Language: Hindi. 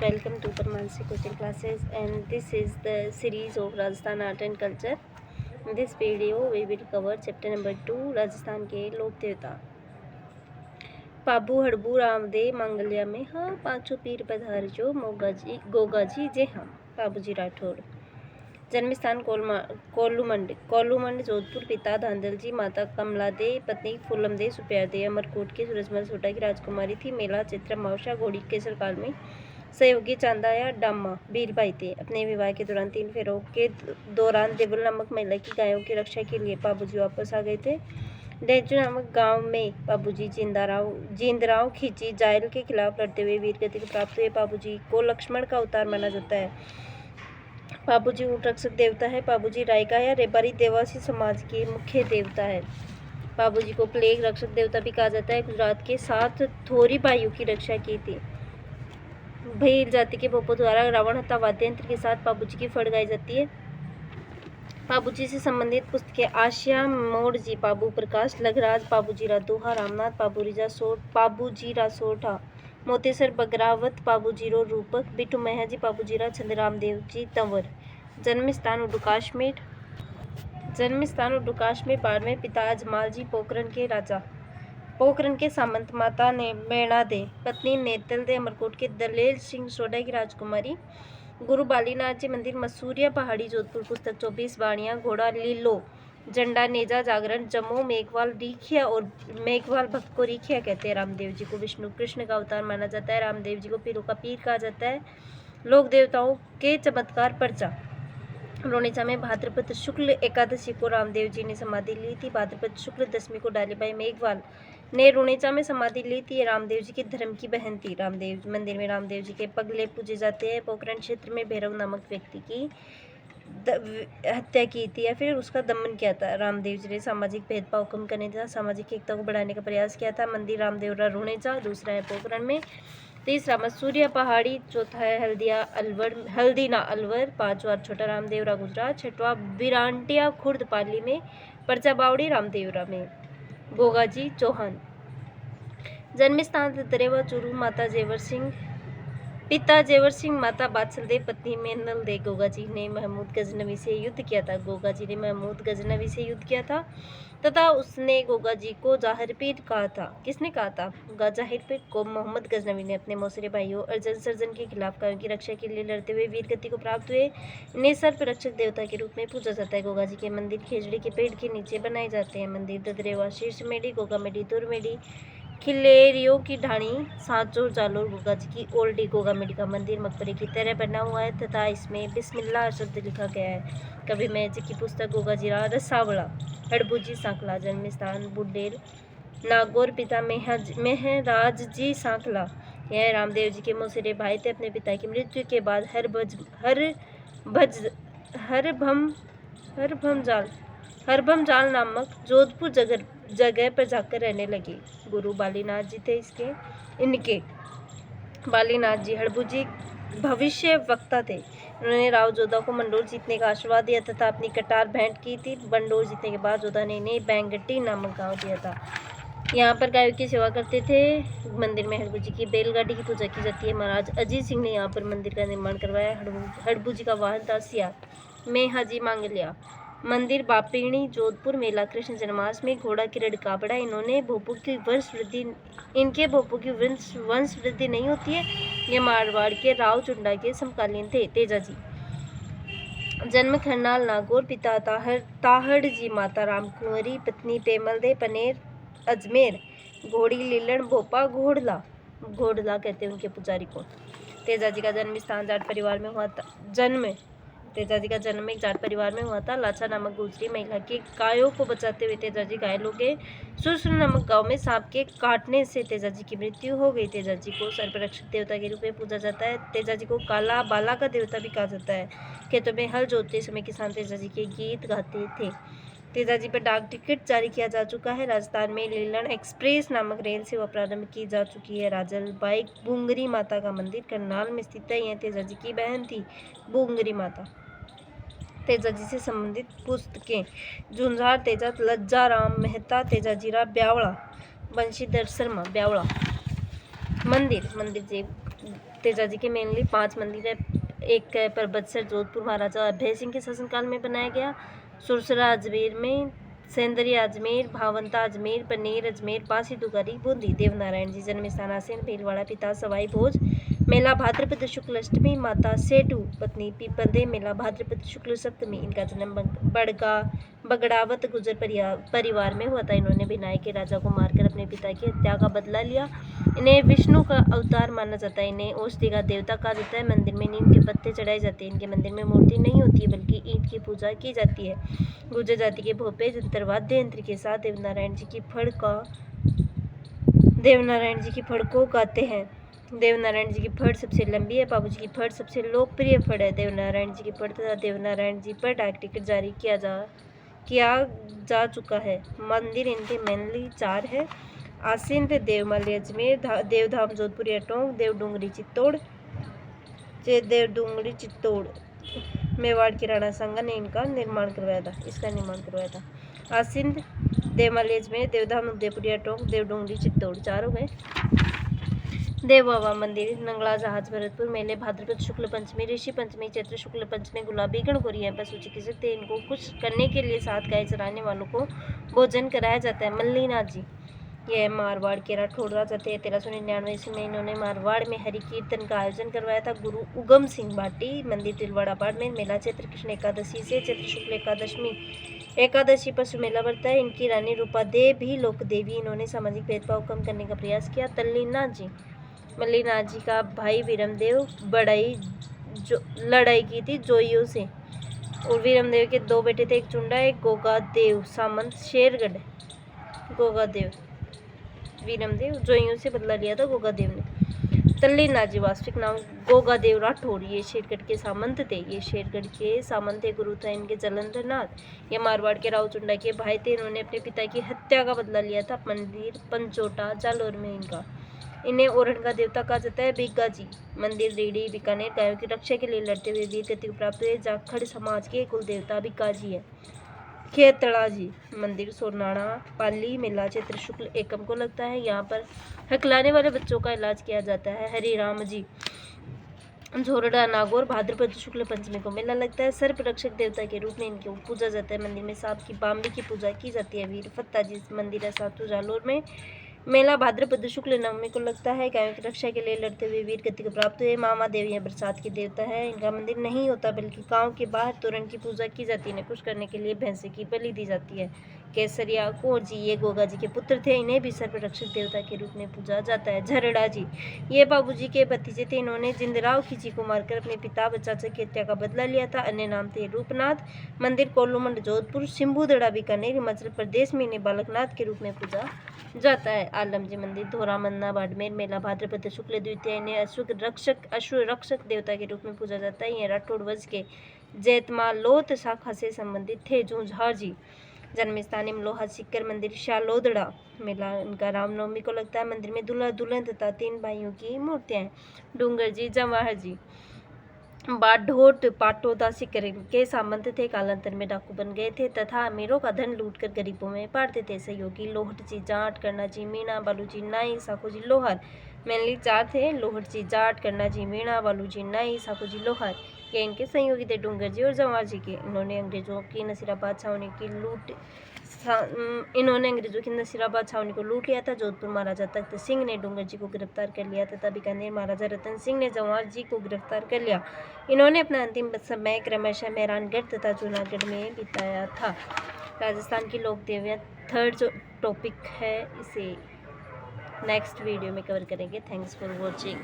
welcome to Parmansi coaching classes, and this is the series of Rajasthan art and culture. In this video we will cover chapter number 2 Rajasthan के लोक देवता। पाबू हड़बू रामदेव मांगल्या में हाँ पांचों पीर पधार जो मोगाजी गोगाजी जे हाँ। बाबूजी राठौड़। जन्म स्थान कोल्लूमंड जोधपुर। पिता धांधल जी, माता कमला दे, पत्नी फूलम दे, सुप्यार दे अमरकोट के सूरजमल सोटा की राजकुमारी थी। मेला चित्रा मावशा घोड़ी के सरकाल में सहयोगी चांदाया डामा बीरबाई थे। अपने विवाह के दौरान 3 फेरों के दौरान देवल नामक महिला की गायों की रक्षा के लिए बाबूजी वापस आ गए थे। डेंचू नामक गांव में बाबूजी जिंदराव खींची जायल के खिलाफ लड़ते हुए वीर गति को प्राप्त हुए। बाबूजी को लक्ष्मण का अवतार माना जाता है। बाबूजी ऊंट रक्षक देवता है। बाबूजी रायका या रेबारी देवासी समाज के मुख्य देवता है। बाबूजी को प्लेग रक्षक देवता भी कहा जाता है। गुजरात के 7 थोरी भाइयों की रक्षा की थी। भील जाति के भोपो द्वारा रावण हत्या वाद्य यंत्र के साथ बाबूजी की फड़ गाई जाती है। बाबूजी से संबंधित पुस्तकें आशिया मोड़ जी, बाबू प्रकाश लघराज, बाबूजीरा दोहा, रामनाथ, बाबूजीरा सोठा, मोतेसर बगरावत, बाबूजीरो रूपक, बिट्टू महा जी, बाबूजीरा छंदराम देव जी तंवर। जन्म स्थान उर्दू काश्मीर। बाड़मेर। पिता अजमाल जी पोखरन के राजा, पोखरन के सामंत। माता ने मेणा दे, पत्नी नेतल दे अमरकोट के दलेल सिंह सोडा की राजकुमारी। गुरु बालीनाथ जी मंदिर मसूरिया पहाड़ी जोधपुर। पुस्तक 24 वाणियाँ, घोड़ा लीलो, झंडा नेजा, जागरण, जम्मू, मेघवाल रिखिया और मेघवाल भक्त को रिखिया कहते हैं। रामदेव जी को विष्णु कृष्ण का अवतार माना जाता है। रामदेव जी को पीरों का पीर कहा जाता है। लोक देवताओं के चमत्कार पर्चा। रोनेचा में भाद्रपद शुक्ल एकादशी को रामदेव जी ने समाधि ली थी। भाद्रपद शुक्ल दशमी को डालीबाई मेघवाल ने रोनेचा में समाधि ली थी। रामदेव जी के धर्म की बहन थी। रामदेव मंदिर में रामदेव जी के पगले पूजे जाते हैं। पोखरण क्षेत्र में भैरव नामक व्यक्ति की हत्या की थी या फिर उसका दमन किया था। रामदेव जी ने सामाजिक भेदभाव कम करने तथा सामाजिक एकता को बढ़ाने का प्रयास किया था। मंदिर रामदेवरा रोनेचा। दूसरा है पोखरण में। तीसरा मसूरिया पहाड़ी। चौथा है हल्दीना अलवर। पांचवा छोटा रामदेवरा गुजरात। छठवा बिरांटिया खुर्द पाली में। परचा बावड़ी रामदेवरा में। गोगाजी चौहान। जन्म स्थान दरेवा चूरू। माता जेवर सिंह, पिता जेवर सिंह, माता बादशाह दे, पत्नी मेनल दे। गोगाजी ने महमूद गजनवी से युद्ध किया था तथा उसने गोगाजी को जाहिरपीर कहा था। किसने कहा था? जाहिरपीर को मोहम्मद गजनवी ने अपने मौसेरे भाइयों अर्जन सर्जन के खिलाफ गायों की रक्षा के लिए लड़ते हुए वीर गति को प्राप्त हुए। इन्हें सर्प रक्षक देवता के रूप में पूजा जाता है। गोगाजी के मंदिर खेजड़ी के पेड़ के नीचे बनाए जाते हैं। मंदिर ददरेवा शीर्ष मेडी, गोगा मेडी, दुर मेडी, खिलेरियों की ढाणी, सांचोर जालोर। गोगाजी की ओल्डी गोगा मेडी का मंदिर मकबरे की तरह बना हुआ है तथा इसमें बिस्मिल्लाह शब्द लिखा गया है। कवि मैजिक की पुस्तक गोगाजीरा रसावला। हड़बूजी सांकला। जन्म स्थान बुडेर नागौर। पिता मेहराज जी सांकला यह रामदेव जी के मौसेरे भाई थे। अपने पिता की मृत्यु के बाद हरभमजाल नामक जोधपुर जगह पर जाकर रहने लगे। गुरु बालीनाथ जी थे इनके। बालीनाथ जी हड़बूजी भविष्य वक्ता थे। उन्होंने राव जोधा को मंडोर जीतने का आशीर्वाद दिया तथा अपनी कटार भेंट की थी। मंडोर जीतने के बाद जोधा ने इन्हें बैंगट्टी नामक गांव दिया था। यहाँ पर गायों की सेवा करते थे। मंदिर में हड़बू जी की बैलगाड़ी की पूजा की जाती है। महाराज अजीत सिंह ने यहाँ पर मंदिर का निर्माण करवाया। हड़बू जी का वाहन था सियार। मेहाजी मांगलिया। मंदिर बापीणी जोधपुर। मेला कृष्ण जन्माष्टमी। घोड़ा किरण काबड़ा। इनके भोपों की वंश वृद्धि नहीं होती है। ये मारवाड़ के राव चुंडा के समकालीन थे। तेजाजी। जन्म खरनाल नागौर। पिता ताहड़ जी, माता रामकुंवरी, पत्नी पेमल दे, पनेर अजमेर। घोड़ी लीलन भोपा घोड़ला कहते हैं उनके पुजारी को। तेजाजी का जन्म स्थान जाट परिवार में हुआ था। तेजाजी का जन्म एक जाट परिवार में हुआ था। लाचा नामक गुजरी महिला की गायों को बचाते हुए तेजाजी घायल हो गए। सुरसुर नामक गांव में सांप के काटने से तेजाजी की मृत्यु हो गई। तेजाजी को सर्परक्षक देवता के रूप में पूजा जाता है। तेजाजी को काला बाला का देवता भी कहा जाता है। खेतों में हल जोतते समय किसान तेजाजी के गीत गाते थे। तेजाजी पर डाक टिकट जारी किया जा चुका है। राजस्थान में लीलन एक्सप्रेस नामक रेल सेवा प्रारंभ की जा चुकी है। राजल बाई बूंगरी माता का मंदिर करनाल में स्थित है। यह तेजाजी की बहन थी बूंगरी माता। तेजाजी से संबंधित पुस्तकें झुंझार तेजा, लज्जा राम मेहता, तेजाजीरा ब्यावड़ा, बंशीधर शर्मा ब्यावड़ा। मंदिर तेजाजी के मेनली 5 मंदिर है। एक है परबतसर जोधपुर महाराजा अभय सिंह के शासनकाल में बनाया गया, सुरसरा अजमेर में, सेंदरी अजमेर, भावंता अजमेर, पनेर अजमेर, बांसी दुगारी बूंदी। देवनारायण जी जन्म स्थान आसीन भीलवाड़ा, पिता सवाई भोज, मेला भाद्रपद शुक्ल अष्टमी, माता सेठू, पत्नी पीपलदे, मेला भाद्रपद शुक्ल सप्तमी। इनका जन्म बगड़ावत गुजर परिवार में हुआ था। इन्होंने भिनाई के राजा को मारकर अपने पिता की हत्या का बदला लिया। इन्हें विष्णु का अवतार माना जाता है। इन्हें औषधि का देवता कहा जाता है। मंदिर में नीम के पत्ते चढ़ाए जाते हैं। इनके मंदिर में मूर्ति नहीं होती है बल्कि ईंट की पूजा की जाती है। गुर्जर जाति के भोपे जंतर वाद्य यंत्र के साथ देवनारायण जी की फड़ को गाते हैं। देवनारायण जी की फड़ सबसे लंबी है। बाबूजी की फड़ सबसे लोकप्रिय फड़ है। देवनारायण जी की फड़ तथा देवनारायण जी पर डाक टिकट जारी किया जा चुका है। मंदिर इनके मेनली 4 है। आसीन देवमाली अजमेर, देवधाम जोधपुर या टोंक, देवडूंगरी चित्तौड़। मेवाड़ के राणा सांगा ने इसका निर्माण करवाया था। आसिंद, देवमाली अजमेर, देवधाम उदयपुर या टोंक, देवडूंगरी चित्तौड़ 4 हो गए। देव बाबा मंदिर नंगला जहाज भरतपुर, मेले भाद्रपद शुक्ल पंचमी, ऋषि पंचमी, चैत्र शुक्ल पंचमी, गुलाबी गणगौरी है। पशु चिकित्सक थे। इनको कुछ करने के लिए 7 गाय चराने वालों को भोजन कराया जाता है। मल्लीनाथ जी यह मारवाड़ के राठौड़ राजा थे। 1399 ईस्वी में इन्होंने मारवाड़ में हरि कीर्तन का आयोजन करवाया था। गुरु उगम सिंह भाटी, मंदिर तिलवाड़ा बाड़मेर, मेला चैत्र कृष्ण एकादशी से चैत्र शुक्ल एकादशी पर सुमेला बढ़ता है। इनकी रानी रूपा देव भी लोक देवी। इन्होंने सामाजिक भेदभाव कम करने का प्रयास किया। मल्लीनाथ जी का भाई वीरमदेव लड़ाई की थी जोइयों से, और वीरमदेव के 2 बेटे थे, एक चुंडा एक गोगादेव सामंत शेरगढ़। गोगादेव वीरमदेव जोइयों से बदला लिया था गोगादेव ने। तल्लीनाथ जी वास्तविक नाम गोगादेव राठौड़, ये शेरगढ़ के सामंत थे। गुरु था इनके जलंधर नाथ। ये मारवाड़ के राव चुंडा के भाई थे। इन्होंने अपने पिता की हत्या का बदला लिया था। मंदिर पंचोटा जालोर में इन्हें ओरण का देवता कहा जाता है। बिग्गा जी मंदिर रीढ़ी बीकानेर, गायों की रक्षा के लिए लड़ते हुए वीर गति को प्राप्त हुए जाखड़ समाज के कुल देवता बिग्गा जी है। खेतड़ा जी मंदिर सोनाड़ा पाली, मेला चैत्र शुक्ल एकम को लगता है। यहाँ पर हकलाने वाले बच्चों का इलाज किया जाता है। हरिराम जी झोरड़ा नागौर, भाद्रपद शुक्ल पंचमी को मेला लगता है। सर्प रक्षक देवता के रूप में इनकी पूजा जाता है। मंदिर में सांप की बाम्बी की पूजा की जाती है। वीर फत्ता जी मंदिर है सातू जालोर में, मेला भाद्रपद शुक्ल नवमी को लगता है। गायों की रक्षा के लिए लड़ते हुए वीर गति को प्राप्त हुए। मामा देवी यह बरसात की देवता है। इनका मंदिर नहीं होता बल्कि गांव के बाहर तोरण की पूजा की जाती है। इन्हें खुश करने के लिए भैंसे की बलि दी जाती है। केसरिया कुंवर जी ये गोगा जी के पुत्र थे। इन्हें भी सर्प रक्षक देवता के रूप में पूजा जाता है। झरड़ा जी ये बाबूजी के भतीजे थे। इन्होंने जिंदराव खिची को मारकर अपने पिता व चाचा की हत्या का बदला लिया था। अन्य नाम थे रूपनाथ। मंदिर कोल्लूमंड जोधपुर, सिंबूदड़ा बीकानेर, हिमाचल प्रदेश में इन्हें बालकनाथ के रूप में पूजा जाता है। आलम जी मंदिर धोरा मन्ना बाड़मेर, मेला भाद्रपद शुक्ल द्वितीय। इन्हें अश्व रक्षक देवता के रूप में पूजा जाता है। ये राठौड़ वंश के जैतमालोत शाखा से संबंधित थे। जूझार जी जन्म स्थान इमलोहा सिक्कर, मंदिर शालोदड़ा, मेला इनका रामनवमी को लगता है। मंदिर में दूल्हा दुल्हन तथा 3 भाइयों की मूर्तियां हैं। डूंगर जी जवाहर जी बाढोट पाटोदा सिक्कर के सामंत थे। कालांतर में डाकू बन गए थे तथा अमीरों का धन लूटकर गरीबों में बांटते थे। सहयोगी लोहट जी जाट, करना जी मीणा, बालू जी नाई, साखू जी लोहार। मेनली 4 थे, लोहट जी जाट, करना जी मीणा, बालू जी नाई, साखू जी लोहार। ये इनके सहयोगी थे डूंगर जी और जवाहर जी के। इन्होंने अंग्रेजों की नसीराबाद छावनी को लूट लिया था। जोधपुर महाराजा तख्त सिंह ने डूंगर जी को गिरफ्तार कर लिया तथा बीकानेर महाराजा रतन सिंह ने जवाहर जी को गिरफ्तार कर लिया। इन्होंने अपना अंतिम समय क्रमशः मेहरानगढ़ तथा जूनागढ़ में बिताया था। राजस्थान की लोक देवियाँ 3rd जो टॉपिक है इसे नेक्स्ट वीडियो में कवर करेंगे। Thanks for watching.